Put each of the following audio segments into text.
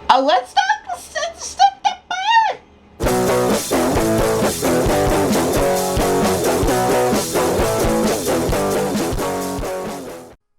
Let's not step back.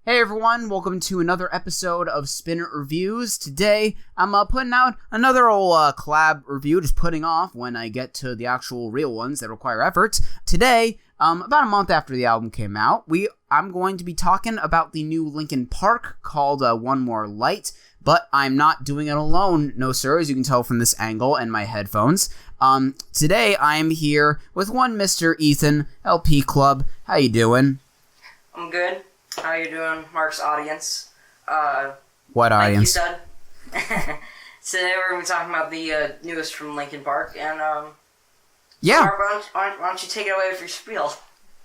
Hey everyone, welcome to another episode of Spin It Reviews. Today, I'm putting out another old collab review, just putting off when I get to the actual real ones that require effort. Today, about a month after the album came out, I'm going to be talking about the new Linkin Park called One More Light, but I'm not doing it alone, no sir, as you can tell from this angle and my headphones. Today, I'm here with one Mr. Ethan, LP Club. How you doing? I'm good. How you doing, Mark's audience? What audience? Like you said. Today we're going to be talking about the newest from Linkin Park, and yeah. Mark, why don't you take it away with your spiel?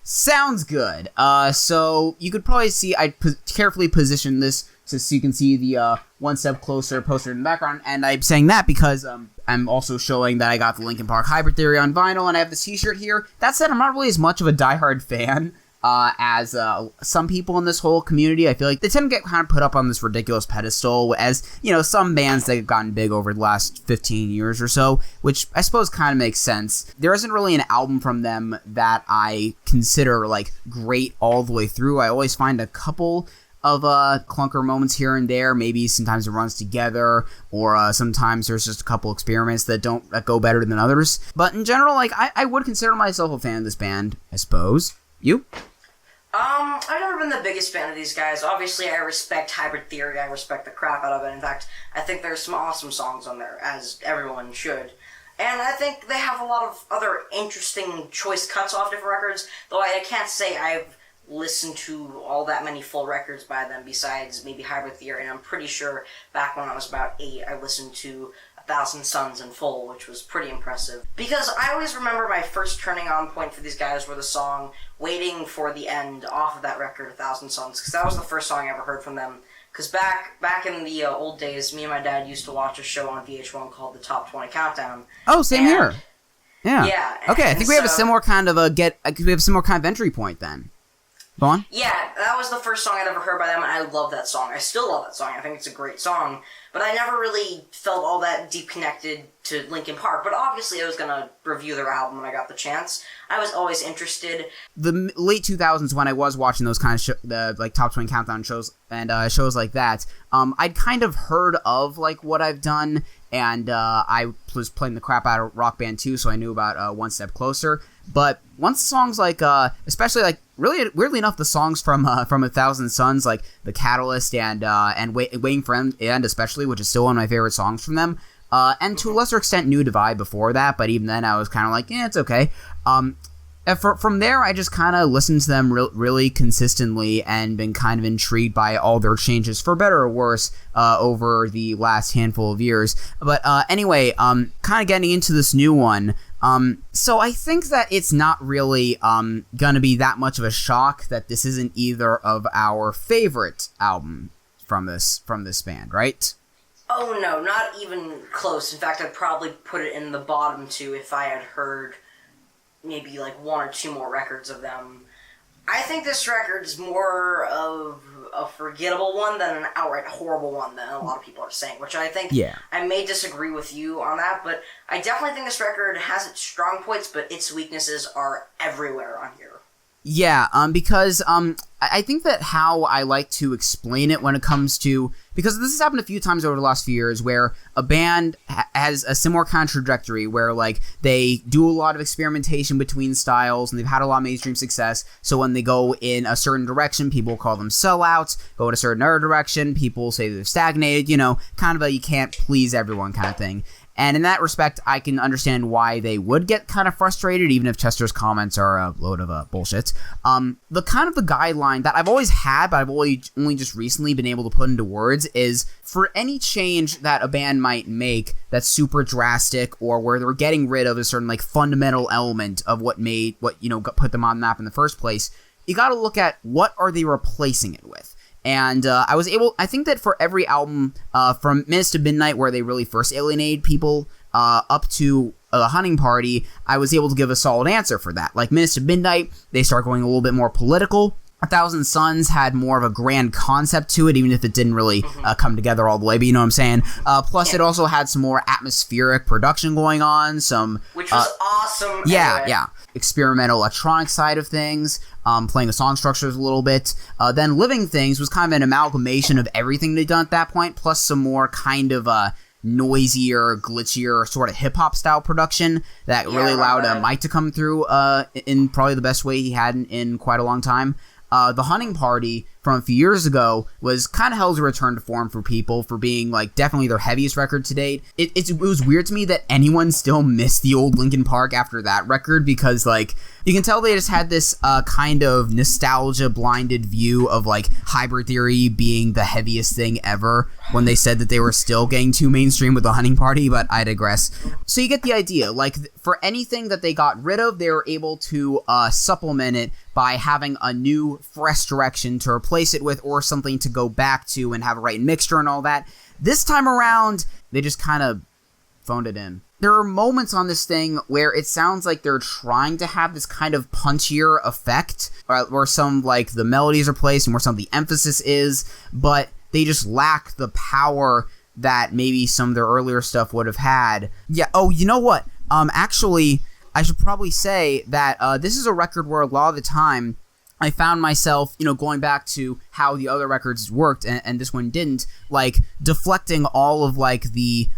Sounds good. So you could probably see I carefully positioned this so you can see the One Step Closer poster in the background, and I'm saying that because I'm also showing that I got the Linkin Park Hybrid Theory on vinyl, and I have this t-shirt here. That said, I'm not really as much of a diehard fan as some people in this whole community. I feel like they tend to get kind of put up on this ridiculous pedestal as, you know, some bands that have gotten big over the last 15 years or so, which I suppose kind of makes sense. There isn't really an album from them that I consider, like, great all the way through. I always find a couple of clunker moments here and there. Maybe sometimes it runs together, or sometimes there's just a couple experiments that go better than others. But in general, like, I would consider myself a fan of this band, I suppose. You? I've never been the biggest fan of these guys. Obviously, I respect Hybrid Theory. I respect the crap out of it. In fact, I think there's some awesome songs on there, as everyone should. And I think they have a lot of other interesting choice cuts off different records, though I can't say I've listened to all that many full records by them besides maybe Hybrid Theory, and I'm pretty sure back when I was about 8, I listened to 1,000 Suns in full, which was pretty impressive. Because I always remember my first turning on point for these guys were the song Waiting for the End off of that record, 1,000 Suns, because that was the first song I ever heard from them. Because back in the old days, me and my dad used to watch a show on VH1 called the Top 20 Countdown. Oh, same here. Yeah. Yeah. Okay, I think we have a similar kind of entry point then. Go on. Yeah, that was the first song I'd ever heard by them, and I love that song. I still love that song. I think it's a great song. But I never really felt all that deep connected to Linkin Park. But obviously I was going to review their album when I got the chance. I was always interested. The late 2000s, when I was watching those kind of the Top 20 Countdown shows and shows like that, I'd kind of heard of like what I've done, and I was playing the crap out of Rock Band 2, so I knew about One Step Closer. But once songs like, especially like, really weirdly enough, the songs from 1,000 Suns, like The Catalyst and Waiting for End, especially, which is still one of my favorite songs from them, and to a lesser extent New Divide before that, but even then I was kind of like, it's okay. From there, I just kind of listened to them really consistently and been kind of intrigued by all their changes, for better or worse, over the last handful of years. But anyway, kind of getting into this new one. So I think that it's not really gonna be that much of a shock that this isn't either of our favorite album from this band, right? Oh no, not even close. In fact, I'd probably put it in the bottom 2 if I had heard maybe like 1 or 2 more records of them. I think this record's more of a forgettable one than an outright horrible one than a lot of people are saying, which I think I may disagree with you on that, but I definitely think this record has its strong points, but its weaknesses are everywhere on here. Yeah, because I think that how I like to explain it when it comes to, because this has happened a few times over the last few years where a band has a similar kind of trajectory where like they do a lot of experimentation between styles and they've had a lot of mainstream success, so when they go in a certain direction, people call them sellouts. Go in a certain other direction, people say they're stagnated, you know, kind of a you can't please everyone kind of thing. And in that respect, I can understand why they would get kind of frustrated, even if Chester's comments are a load of bullshit. The kind of the guideline that I've always had, but I've only just recently been able to put into words, is for any change that a band might make that's super drastic, or where they're getting rid of a certain like fundamental element of what put them on the map in the first place, you got to look at what are they replacing it with. And I think that for every album, from Minutes to Midnight, where they really first alienated people, up to The Hunting Party, I was able to give a solid answer for that. Like Minutes to Midnight, they start going a little bit more political. A Thousand Suns had more of a grand concept to it, even if it didn't really come together all the way, but you know what I'm saying? Plus, it also had some more atmospheric production going on, which was awesome. Yeah, anyway. yeah. Experimental electronic side of things, playing the song structures a little bit. Then Living Things was kind of an amalgamation of everything they'd done at that point, plus some more kind of noisier, glitchier, sort of hip-hop style production that really allowed Mike to come through in probably the best way he had in quite a long time. The Hunting Party from a few years ago was kind of held a return to form for people for being, like, definitely their heaviest record to date. It was weird to me that anyone still missed the old Linkin Park after that record because, like, you can tell they just had this kind of nostalgia-blinded view of, like, Hybrid Theory being the heaviest thing ever when they said that they were still getting too mainstream with the Hunting Party, but I digress. So you get the idea. Like, for anything that they got rid of, they were able to supplement it by having a new, fresh direction to replace it with, or something to go back to and have a right mixture and all that. This time around, they just kind of phoned it in. There are moments on this thing where it sounds like they're trying to have this kind of punchier effect, where some, like, the melodies are placed and where some of the emphasis is, but they just lack the power that maybe some of their earlier stuff would have had. Yeah, oh, you know what? Actually, I should probably say that this is a record where a lot of the time I found myself, going back to how the other records worked and this one didn't, like, deflecting all of, like, the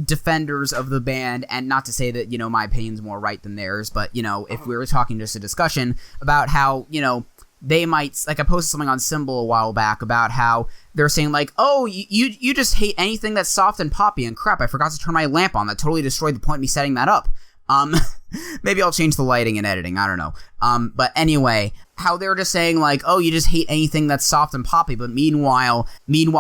defenders of the band, and not to say that, my opinion's more right than theirs, but, if we were talking just a discussion about how, they might, like, I posted something on Symbol a while back about how they're saying, like, oh, you just hate anything that's soft and poppy, and crap, I forgot to turn my lamp on. That totally destroyed the point of me setting that up. Maybe I'll change the lighting and editing, I don't know. But anyway, how they're just saying, like, oh, you just hate anything that's soft and poppy, but meanwhile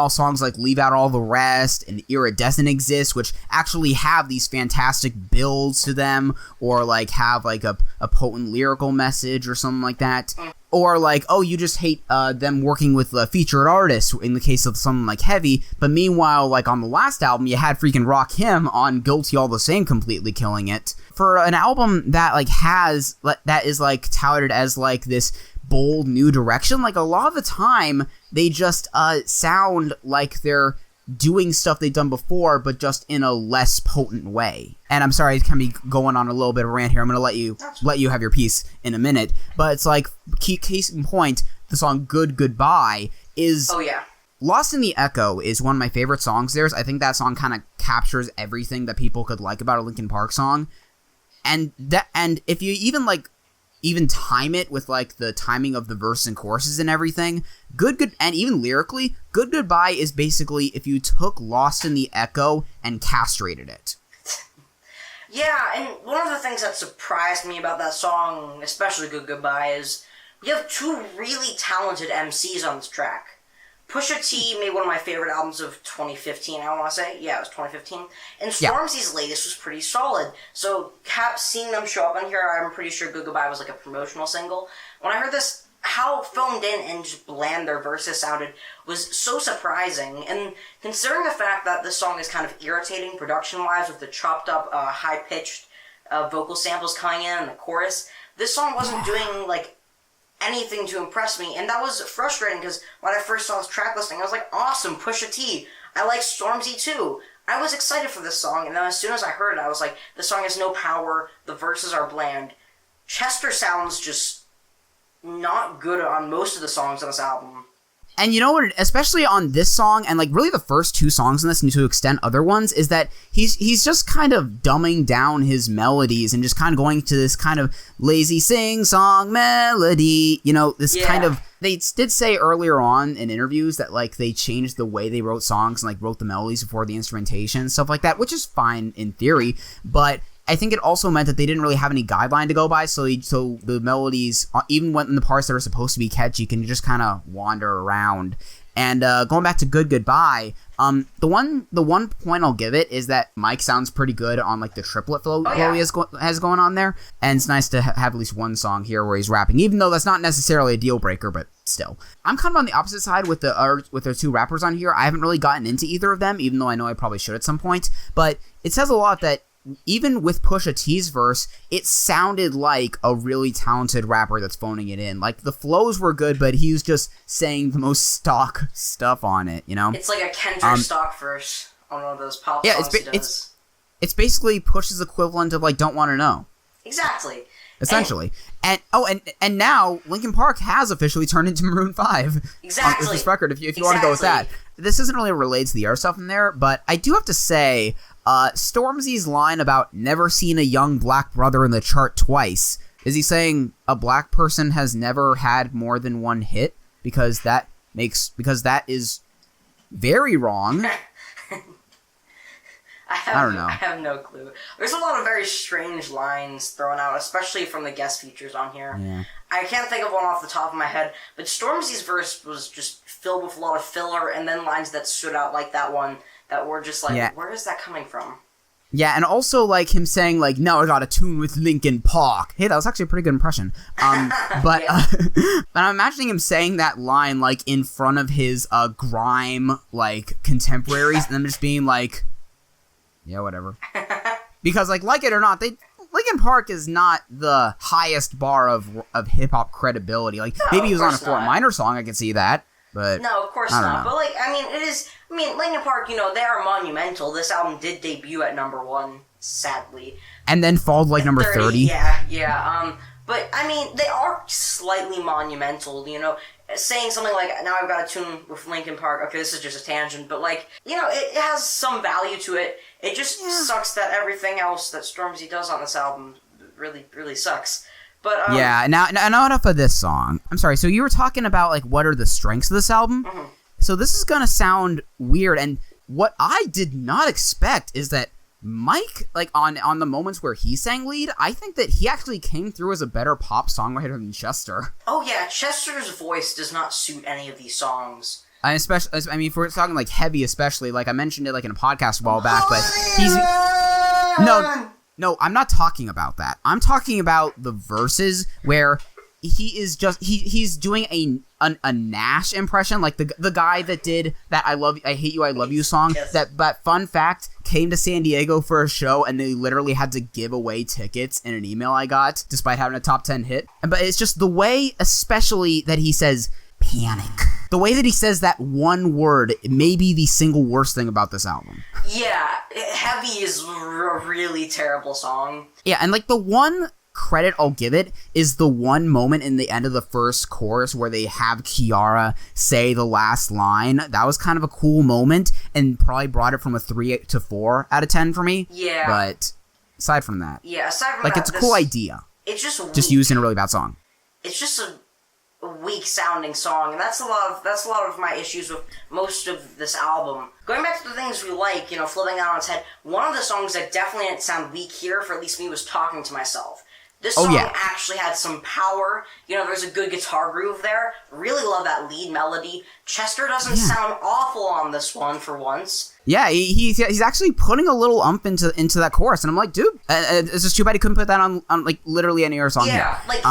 songs like Leave Out All the Rest and Iridescent Exist, which actually have these fantastic builds to them, or, like, have, like, a potent lyrical message or something like that. Or, like, oh, you just hate them working with featured artists in the case of something like Heavy, but meanwhile, like, on the last album, you had freaking Rakim on Guilty All the Same completely killing it. For an album that, like, that is, like, touted as, like, this bold new direction, like, a lot of the time, they just sound like they're doing stuff they've done before, but just in a less potent way. And I'm sorry, it's kind of be going on a little bit of a rant here. I'm going to let you have your piece in a minute. But it's like, case in point, the song Good Goodbye is... Oh, yeah. Lost in the Echo is one of my favorite songs theirs. I think that song kind of captures everything that people could like about a Linkin Park song. And if you even time it with, like, the timing of the verses and choruses and everything, and even lyrically, Good Goodbye is basically if you took Lost in the Echo and castrated it. Yeah, and one of the things that surprised me about that song, especially Good Goodbye, is you have two really talented MCs on this track. Pusha T made one of my favorite albums of 2015, I want to say. Yeah, it was 2015. And Stormzy's latest was pretty solid. So, seeing them show up on here, I'm pretty sure Good Goodbye was like a promotional single. When I heard this, how phoned in and just bland their verses sounded was so surprising. And considering the fact that this song is kind of irritating production-wise with the chopped-up, high-pitched vocal samples coming in and the chorus, this song wasn't doing, like, anything to impress me, and that was frustrating because when I first saw this track listing, I was like, awesome, Pusha T. I like Stormzy too. I was excited for this song, and then as soon as I heard it, I was like, the song has no power, the verses are bland. Chester sounds just not good on most of the songs on this album. And you know what, especially on this song, and, like, really the first two songs in this, and to extent other ones, is that he's just kind of dumbing down his melodies and just kind of going to this kind of lazy sing-song melody, this kind of... They did say earlier on in interviews that, like, they changed the way they wrote songs and, like, wrote the melodies before the instrumentation and stuff like that, which is fine in theory, but... I think it also meant that they didn't really have any guideline to go by, so the melodies, even when in the parts that are supposed to be catchy, can just kind of wander around. And going back to Good Goodbye, the one point I'll give it is that Mike sounds pretty good on, like, the triplet flow he has going on there, and it's nice to have at least one song here where he's rapping, even though that's not necessarily a deal breaker, but still. I'm kind of on the opposite side with their two rappers on here. I haven't really gotten into either of them, even though I know I probably should at some point, but it says a lot that even with Pusha T's verse, it sounded like a really talented rapper that's phoning it in. Like, the flows were good, but he was just saying the most stock stuff on it, you know? It's like a Kendrick stock verse on one of those pop songs he does. It's basically Push's equivalent of, like, Don't Wanna Know. Exactly. Essentially. And now Linkin Park has officially turned into Maroon 5. Exactly. On this record, if you want to go with that. This isn't really related to the other stuff in there, but I do have to say, Stormzy's line about never seen a young black brother in the chart twice, is he saying a black person has never had more than one hit? Because that is very wrong. I don't know. I have no clue. There's a lot of very strange lines thrown out, especially from the guest features on here. Yeah. I can't think of one off the top of my head, but Stormzy's verse was just filled with a lot of filler, and then lines that stood out like that one that were just like, where is that coming from? Yeah, and also, like, him saying, like, no, I got a tune with Linkin Park. Hey, that was actually a pretty good impression. But I'm imagining him saying that line, like, in front of his grime, like, contemporaries, and them just being like, yeah, whatever. Because, like it or not, Linkin Park is not the highest bar of hip-hop credibility. Like, no, maybe he was on a Fort Minor song, I could see that, but... No, of course not. But, like, I mean, Linkin Park, you know, they are monumental. This album did debut at number 1, sadly. And then fall to, like, number 30? Yeah. But, I mean, they are slightly monumental, you know. Saying something like, now I've got a tune with Linkin Park, okay, this is just a tangent, but, like, you know, it has some value to it. It just sucks that everything else that Stormzy does on this album really, really sucks. But, yeah, now enough of this song. I'm sorry, so you were talking about, like, what are the strengths of this album? Mm-hmm. So this is gonna sound weird, and what I did not expect is that Mike, like, on the moments where he sang lead, I think that he actually came through as a better pop songwriter than Chester. Oh yeah, Chester's voice does not suit any of these songs. Especially, I mean, if we're talking, like, heavy especially, like, I mentioned it, like, in a podcast a while back, but he's... No, I'm not talking about that. I'm talking about the verses where he is just... He's doing a Nash impression, like the guy that did that I Hate You, I Love You song. Yes. That fun fact, came to San Diego for a show and they literally had to give away tickets in an email I got, despite having a top 10 hit. But it's just the way, especially that he says panic. The way that he says that one word may be the single worst thing about this album. Yeah, Heavy is a really terrible song. Yeah, and like the one credit I'll give it is the one moment in the end of the first chorus where they have Kiiara say the last line. That was kind of a cool moment and probably brought it from a 3 to 4 out of 10 for me. Yeah. But aside from that, like it's a cool idea. It's just used in a really bad song. It's just a weak sounding song, and that's a lot of my issues with most of this album. Going back to the things we like, you know, flipping that on its head, one of the songs that definitely didn't sound weak here, for at least me, was Talking to Myself. This song actually had some power. You know, there's a good guitar groove there. Really love that lead melody. Chester doesn't sound awful on this one for once. Yeah, he's actually putting a little ump into that chorus, and I'm like, dude, it's just too bad he couldn't put that on like literally any other song. Yeah, like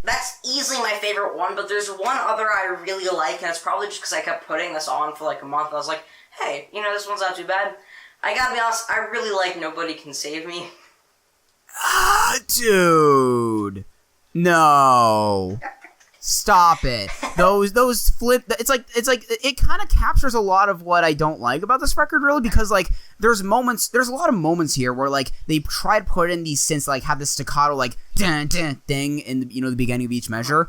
that's easily my favorite one. But there's one other I really like, and it's probably just because I kept putting this on for like a month. I was like, hey, you know, this one's not too bad. I gotta be honest, I really like Nobody Can Save Me. Dude, no, stop it. Those flip. It's like it kind of captures a lot of what I don't like about this record, really, because like there's a lot of moments here where like they try to put in these synths, like have this staccato like dun, dun, ding in the, you know, the beginning of each measure.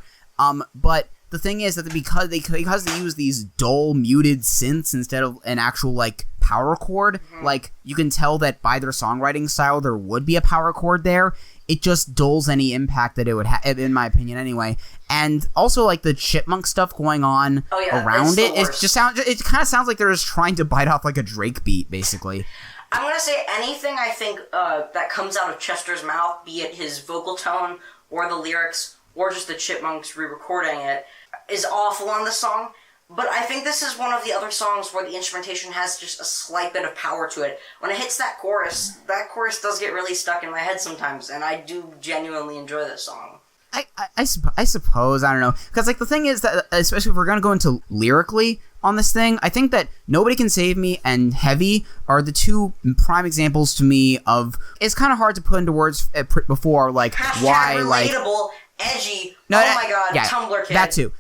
But the thing is that because they use these dull muted synths instead of an actual like power chord, like you can tell that by their songwriting style there would be a power chord there. It just dulls any impact that it would have, in my opinion, anyway. And also like the chipmunk stuff going on around it, it kind of sounds like they're just trying to bite off like a Drake beat, basically. I'm gonna say anything I think that comes out of Chester's mouth, be it his vocal tone or the lyrics or just the chipmunks re-recording it, is awful on this song. But I think this is one of the other songs where the instrumentation has just a slight bit of power to it. When it hits that chorus does get really stuck in my head sometimes, and I do genuinely enjoy this song. I suppose, I don't know. Because, like, the thing is that, especially if we're going to go into lyrically, on this thing. I think that Nobody Can Save Me and Heavy are the two prime examples to me of, it's kind of hard to put into words before, like, why, relatable, like, edgy, my god, yeah, Tumblr kid.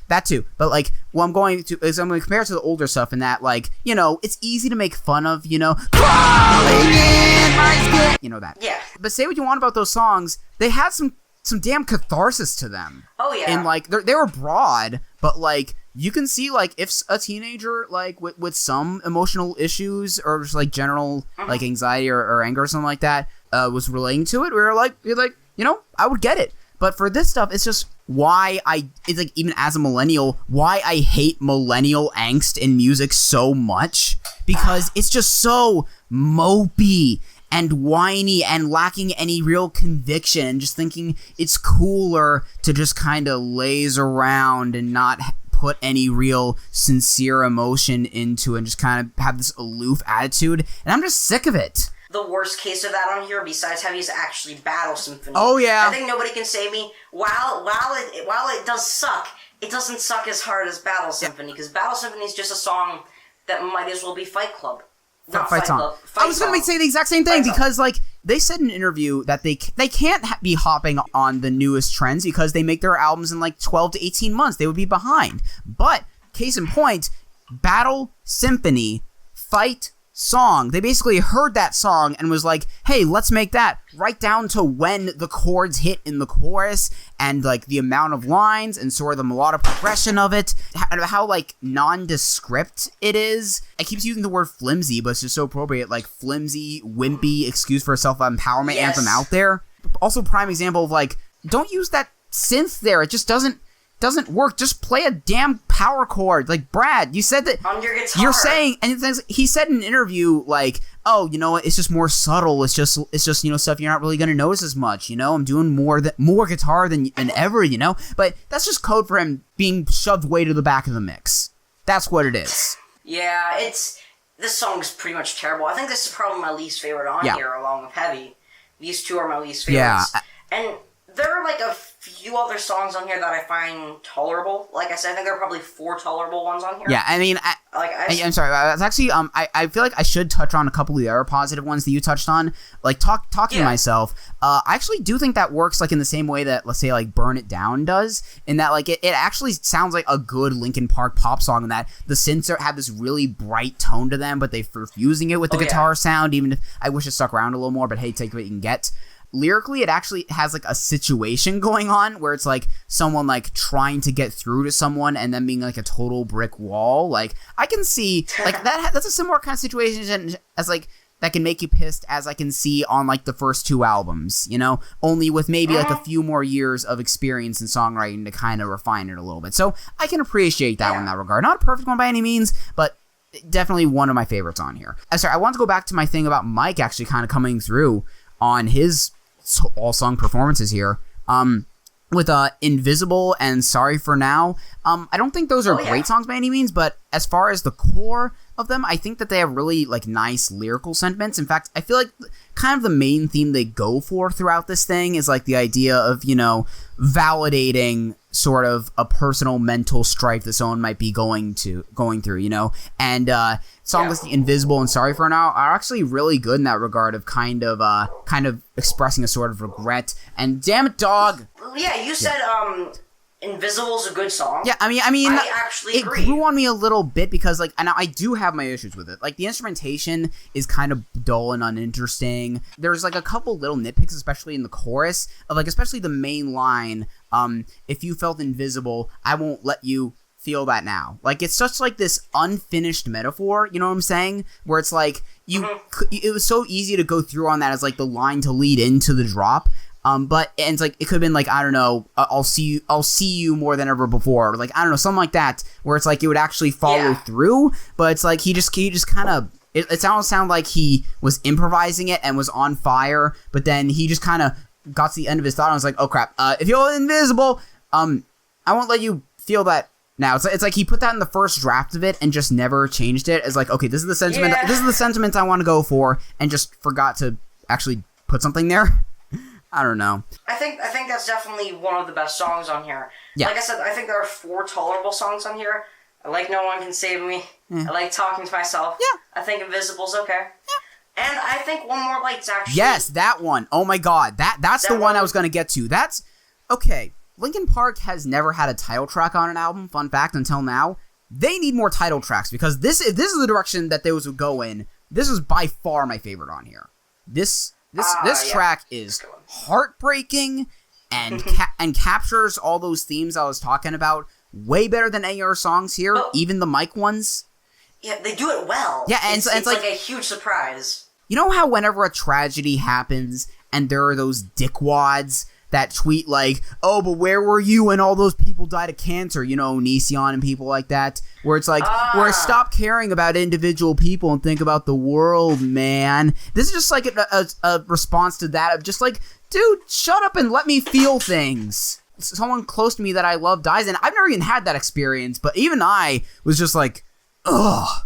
That too. But, like, what I'm going to compare it to the older stuff in that, like, you know, it's easy to make fun of, you know, crawling in my skin, you know that. Yeah. But say what you want about those songs, they had some damn catharsis to them. Oh, yeah. And, like, they were broad, but, like, you can see, like, if a teenager, like, with some emotional issues or just, like, general, like, anxiety or anger or something like that, was relating to it, we were like, you know, I would get it. But for this stuff, it's just it's like, even as a millennial, why I hate millennial angst in music so much, because it's just so mopey and whiny and lacking any real conviction, and just thinking it's cooler to just kind of laze around and not put any real sincere emotion into it and just kind of have this aloof attitude, and I'm just sick of it. The worst case of that on here, besides Heavy, is actually Battle Symphony. Oh, yeah. I think Nobody Can Save Me, while it does suck, it doesn't suck as hard as Battle Symphony, because Battle Symphony is just a song that might as well be Fight Club. Not Fight Club. I was going to say the exact same thing, because, like, they said in an interview that they can't be hopping on the newest trends because they make their albums in, like, 12 to 18 months. They would be behind. But, case in point, Battle Symphony, Fight song, they basically heard that song and was like, hey, let's make that, right down to when the chords hit in the chorus and, like, the amount of lines and sort of the melodic progression of it, how like nondescript it is. I keep using the word flimsy, but it's just so appropriate, like flimsy, wimpy excuse for a self-empowerment anthem out there. Also, prime example of, like, don't use that synth there, it just doesn't work. Just play a damn power chord. Like, Brad, you said that on your guitar. You're saying, and he said in an interview, like, oh, you know what, it's just more subtle. It's just you know, stuff you're not really gonna notice as much. You know, I'm doing more guitar than ever. You know, but that's just code for him being shoved way to the back of the mix. That's what it is. Yeah, this song's pretty much terrible. I think this is probably my least favorite on here, along with Heavy. These two are my least favorites. Yeah, and there are, like, a few other songs on here that I find tolerable. Like I said, I think there are probably 4 tolerable ones on here. Yeah, I mean, I'm sorry. It's actually, I feel like I should touch on a couple of the other positive ones that you touched on. Like, talking to myself, I actually do think that works, like, in the same way that, let's say, like, Burn It Down does, in that, like, it actually sounds like a good Linkin Park pop song, in that the synths have this really bright tone to them, but they're fusing it with the guitar sound, even if I wish it stuck around a little more, but hey, take what you can get. Lyrically, it actually has, like, a situation going on where it's, like, someone, like, trying to get through to someone and then being, like, a total brick wall. Like, I can see, like, that's a similar kind of situation as, like, that can make you pissed as I can see on, like, the first 2 albums, you know? Only with maybe, like, a few more years of experience in songwriting to kind of refine it a little bit. So, I can appreciate that one in that regard. Not a perfect one by any means, but definitely one of my favorites on here. I'm sorry, I want to go back to my thing about Mike actually kind of coming through on his all-song performances here, with Invisible and Sorry for Now. I don't think those are great songs by any means, but as far as the core of them, I think that they have really, like, nice lyrical sentiments. In fact, I feel like kind of the main theme they go for throughout this thing is, like, the idea of, you know, validating sort of a personal mental strife that someone might be going through, you know? And songs like Invisible and Sorry for Now are actually really good in that regard of kind of expressing a sort of regret. And damn it, dog! Yeah, you said Invisible's a good song. Yeah, I mean, I actually agree. It grew on me a little bit because, like, and I do have my issues with it. Like, the instrumentation is kind of dull and uninteresting. There's, like, a couple little nitpicks, especially in the chorus, of, like, especially the main line, if you felt invisible, I won't let you feel that now. Like, it's such, like, this unfinished metaphor, you know what I'm saying? Where it's, like, it was so easy to go through on that as, like, the line to lead into the drop. But and it's like it could have been like, I don't know, I'll see you more than ever before, or like, I don't know, something like that, where it's like it would actually follow through. But it's like he just kind of it almost sounded like he was improvising it and was on fire, but then he just kind of got to the end of his thought and was like, oh crap, if you're invisible, I won't let you feel that now. It's like he put that in the first draft of it and just never changed it as like, okay, this is the sentiment, this is the sentiment I want to go for, and just forgot to actually put something there. I don't know. I think that's definitely one of the best songs on here. Yeah. Like I said, I think there are 4 tolerable songs on here. I like No One Can Save Me. I like Talking to Myself. Yeah. I think Invisible's okay. Yeah. And I think One More Light's actually... Yes, that one. Oh my god. That's the one I was going to get to. That's... Okay. Linkin Park has never had a title track on an album, fun fact, until now. They need more title tracks, because this is the direction that those would go in. This is by far my favorite on here. This track is heartbreaking and and captures all those themes I was talking about way better than any other songs here, even the mic ones. Yeah, they do it well. Yeah, and it's like a huge surprise. You know how whenever a tragedy happens and there are those dickwads that tweet like, oh, but where were you when all those people died of cancer? You know, Nision and people like that. Where it's like, where stop caring about individual people and think about the world, man. This is just like a response to that of just like, dude, shut up and let me feel things. Someone close to me that I love dies, and I've never even had that experience, but even I was just like, ugh,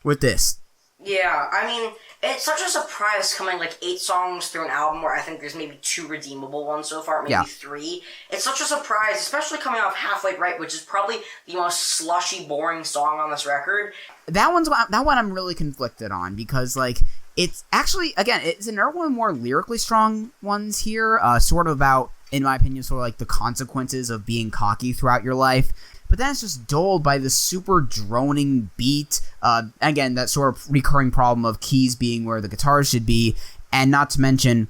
with this. Yeah, I mean, it's such a surprise coming like 8 songs through an album where I think there's maybe 2 redeemable ones so far, maybe 3. It's such a surprise, especially coming off Halfway Right, which is probably the most slushy, boring song on this record. That one I'm really conflicted on, because like it's actually, again, it's another one of the more lyrically strong ones here, sort of about, in my opinion, sort of like the consequences of being cocky throughout your life. But then it's just dulled by this super droning beat. Again, that sort of recurring problem of keys being where the guitars should be, and not to mention.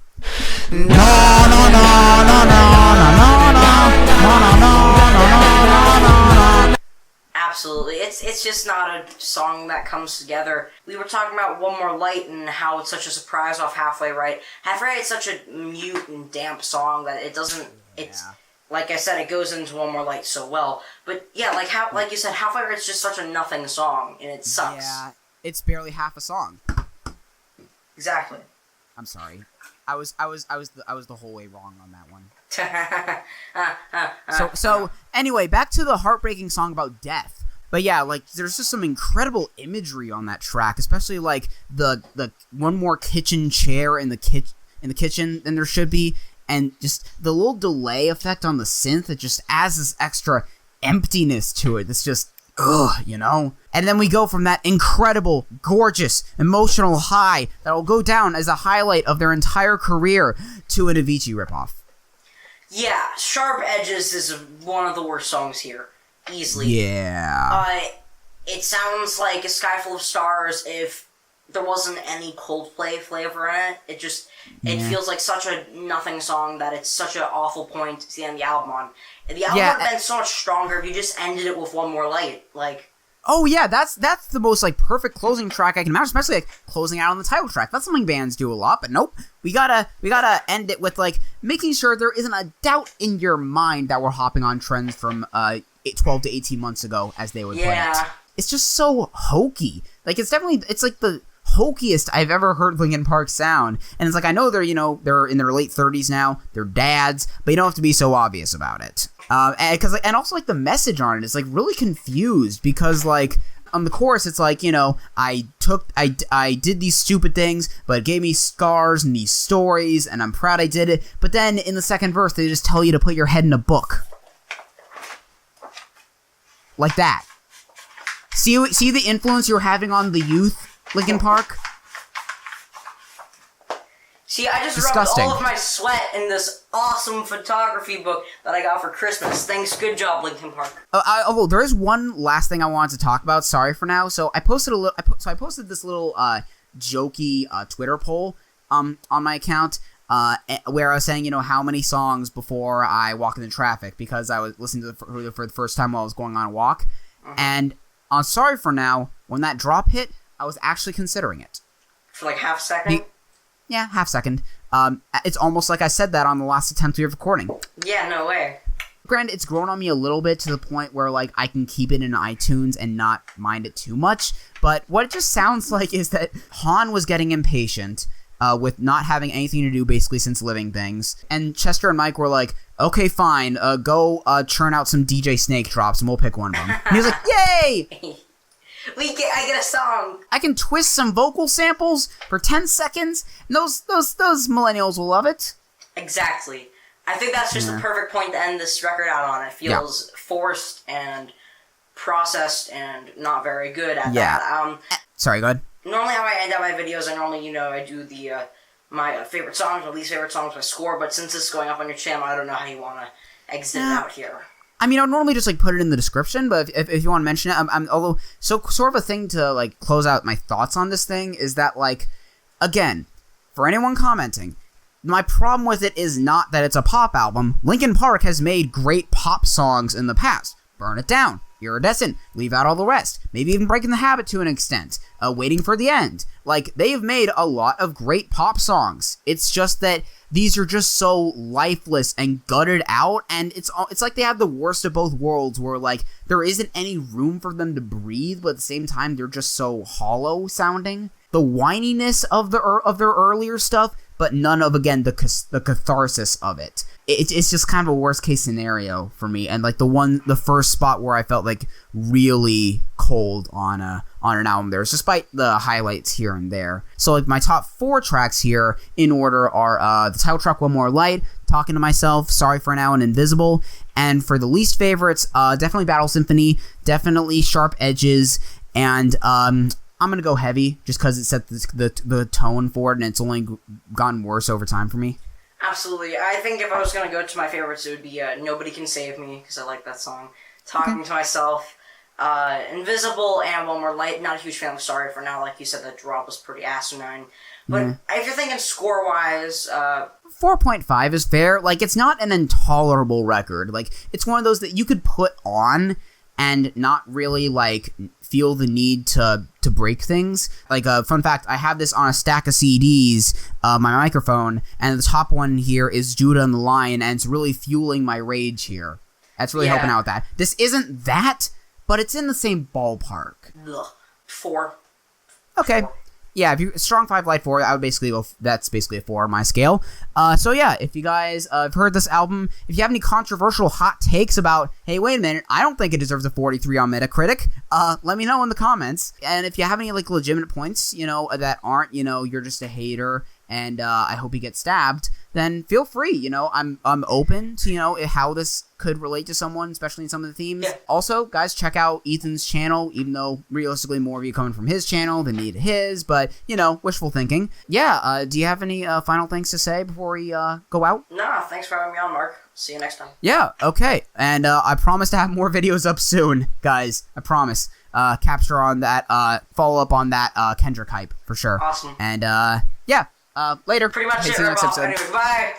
Absolutely, it's just not a song that comes together. We were talking about One More Light and how it's such a surprise off Halfway Right. Halfway Right is such a mute and damp song that it doesn't. It's. Like I said, it goes into One More Light so well. But yeah, like you said, Halfway Right's just such a nothing song, and it sucks. Yeah, it's barely half a song. Exactly. I'm sorry. I was the whole way wrong on that one. So anyway, back to the heartbreaking song about death. But yeah, like there's just some incredible imagery on that track, especially like the one more kitchen chair in the kitchen than there should be. And just the little delay effect on the synth, it just adds this extra emptiness to it. It's just, you know? And then we go from that incredible, gorgeous, emotional high that will go down as a highlight of their entire career to an Avicii ripoff. Yeah, Sharp Edges is one of the worst songs here. Easily. Yeah. It sounds like A Sky Full of Stars if there wasn't any Coldplay flavor in it. It feels like such a nothing song that it's such an awful point to end the album on. And the album would have been so much stronger if you just ended it with One More Light. Like, oh yeah, that's the most like perfect closing track I can imagine, especially like closing out on the title track. That's something bands do a lot, but nope. We gotta end it with like making sure there isn't a doubt in your mind that we're hopping on trends from 12 to 18 months ago, as they would put it. It's just so hokey. Like it's like the hokiest I've ever heard Linkin Park sound. And it's like, I know they're in their late 30s now, they're dads, but you don't have to be so obvious about it. And also like the message on it is like really confused, because like on the chorus it's like, you know, I did these stupid things, but it gave me scars and these stories, and I'm proud I did it. But then in the second verse they just tell you to put your head in a book. Like that. See the influence you're having on the youth, Linkin Park? See, I just rubbed all of my sweat in this awesome photography book that I got for Christmas. Thanks, good job, Linkin Park. There is one last thing I wanted to talk about. Sorry for now. So I posted I posted this little jokey Twitter poll on my account where I was saying, you know, how many songs before I walk into traffic, because I was listening to it for the first time while I was going on a walk. And on Sorry for Now, when that drop hit, I was actually considering it. For like half a second? Yeah, half second. It's almost like I said that on the last attempt of recording. Yeah, no way. Granted, it's grown on me a little bit to the point where like I can keep it in iTunes and not mind it too much. But what it just sounds like is that Han was getting impatient with not having anything to do basically since Living Things. And Chester and Mike were like, okay, fine, go churn out some DJ Snake drops and we'll pick one of them. And he was like, yay! I get a song. I can twist some vocal samples for 10 seconds, and those millennials will love it. Exactly. I think that's just the perfect point to end this record out on. It feels forced and processed and not very good at Yeah. that. Sorry, go ahead. Normally how I end up my videos, I do the my favorite songs or least favorite songs by score, but since this is going up on your channel, I don't know how you want to exit it out here. I mean, I would normally just, like, put it in the description, but if you want to mention it, although, so sort of a thing to, like, close out my thoughts on this thing is that, like, again, for anyone commenting, my problem with it is not that it's a pop album. Linkin Park has made great pop songs in the past. Burn It Down, Iridescent, Leave Out All the Rest, maybe even Breaking the Habit to an extent, Waiting for the End. Like, they've made a lot of great pop songs. It's just that these are just so lifeless and gutted out, and it's like they have the worst of both worlds, where, like, there isn't any room for them to breathe, but at the same time, they're just so hollow sounding. The whininess of their earlier stuff, but none of, again, the catharsis of it. It's just kind of a worst case scenario for me, and like the first spot where I felt like really cold on an album there, despite the highlights here and there. So like my top 4 tracks here in order are the title track One More Light, Talking to Myself, Sorry for Now, and Invisible. And for the least favorites, definitely Battle Symphony, definitely Sharp Edges, and I'm gonna go Heavy just because it set the tone for it, and it's only gotten worse over time for me. Absolutely. I think if I was going to go to my favorites, it would be Nobody Can Save Me, because I like that song. Talking to Myself, Invisible, and One More Light. Not a huge fan of Sorry for Now. Like you said, that drop was pretty asinine. But if you're thinking score-wise... 4.5 is fair. Like, it's not an intolerable record. Like, it's one of those that you could put on and not really, like, feel the need to break things. Like, fun fact, I have this on a stack of CDs, my microphone, and the top one here is Judah and the Lion, and it's really fueling my rage here. That's really helping out with that. This isn't that, but it's in the same ballpark. Ugh. 4. Okay. 4. Yeah, if you strong 5, light 4, I would basically go. That's basically a 4 on my scale. So yeah, if you guys have heard this album, if you have any controversial hot takes about, hey, wait a minute, I don't think it deserves a 43 on Metacritic, let me know in the comments. And if you have any like legitimate points, that aren't, you're just a hater, and I hope you get stabbed, then feel free. I'm open to how this could relate to someone, especially in some of the themes. Yeah. Also, guys, check out Ethan's channel, even though realistically more of you coming from his channel than me to his, but wishful thinking. Yeah, do you have any final things to say before we go out? No, thanks for having me on, Mark. See you next time. Yeah, okay. And I promise to have more videos up soon, guys. I promise. Capture on that, follow up on that Kendrick hype for sure. Awesome. And yeah. Later. Pretty much see it. you next episode. Anyway, bye.